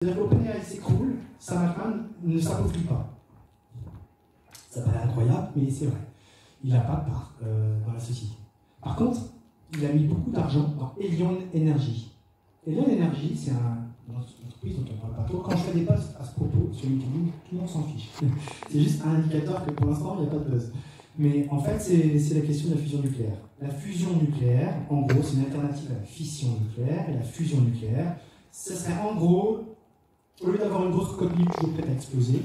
C'est-à-dire qu'OpenAI s'écroule, Sam Altman ne s'approprie pas. Ça paraît incroyable, mais c'est vrai. Il n'a pas de part dans la société. Par contre, il a mis beaucoup d'argent dans Helion Energy. Helion Energy, c'est une entreprise dont on ne parle pas trop. Quand je fais des posts à ce propos sur LinkedIn, tout le monde s'en fiche. C'est juste un indicateur que pour l'instant, il n'y a pas de buzz. Mais en fait, c'est la question de la fusion nucléaire. La fusion nucléaire, en gros, c'est une alternative à la fission nucléaire. Et la fusion nucléaire, ce serait en gros, au lieu d'avoir une grosse coquille toujours prête à exploser,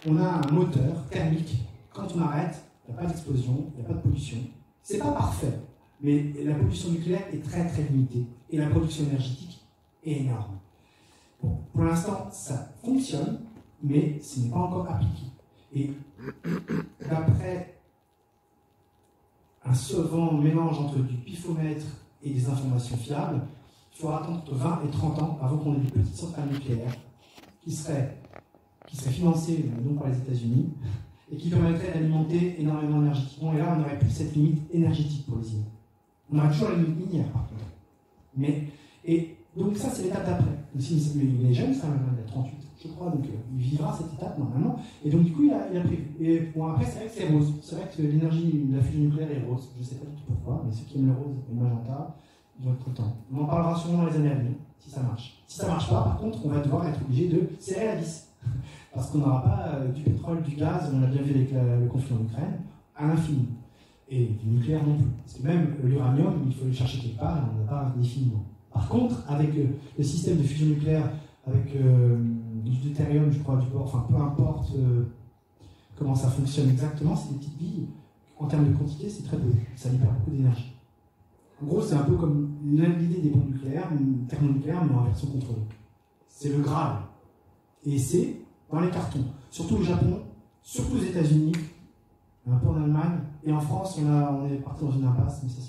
on a un moteur thermique. Quand on arrête, il n'y a pas d'explosion, il n'y a pas de pollution. C'est pas parfait, mais la pollution nucléaire est très très limitée. Et la production énergétique est énorme. Bon, pour l'instant, ça fonctionne, mais ce n'est pas encore appliqué. Et d'après un savant mélange entre du pifomètre et des informations fiables, il faudra attendre entre 20 et 30 ans avant qu'on ait des petites centrales nucléaires qui seraient financées donc par les États-Unis et qui permettraient d'alimenter énormément énergétiquement. Et là, on n'aurait plus cette limite énergétique pour les îles. On aura toujours la limite minière, par contre. Et donc ça, c'est l'étape d'après. Il est jeune, ça, il a 38, je crois, donc il vivra cette étape normalement. Et donc du coup, il a prévu. Et bon, après, c'est vrai que c'est rose. C'est vrai que l'énergie de la fusion nucléaire est rose. Je ne sais pas du tout pourquoi, mais ceux qui aiment le rose et le magenta, ils vont être contents. On en parlera sûrement dans les années à venir, si ça marche. Si ça ne marche pas, par contre, on va devoir être obligé de serrer la vis. Parce qu'on n'aura pas du pétrole, du gaz, on l'a bien vu avec le conflit en Ukraine, à l'infini. Et du nucléaire non plus. Parce que même l'uranium, il faut le chercher quelque part et on n'a pas indéfiniment. Par contre, avec le système de fusion nucléaire, avec du deutérium, je crois, du bord, enfin peu importe comment ça fonctionne exactement, c'est des petites billes. En termes de quantité, c'est très peu. Ça libère beaucoup d'énergie. En gros, c'est un peu comme l'idée des bombes nucléaires, thermonucléaires, mais en version contrôlée. C'est le Graal. Et c'est dans les cartons. Surtout au Japon, surtout aux États-Unis, un peu en Allemagne, et en France, on est parti dans une impasse, mais ça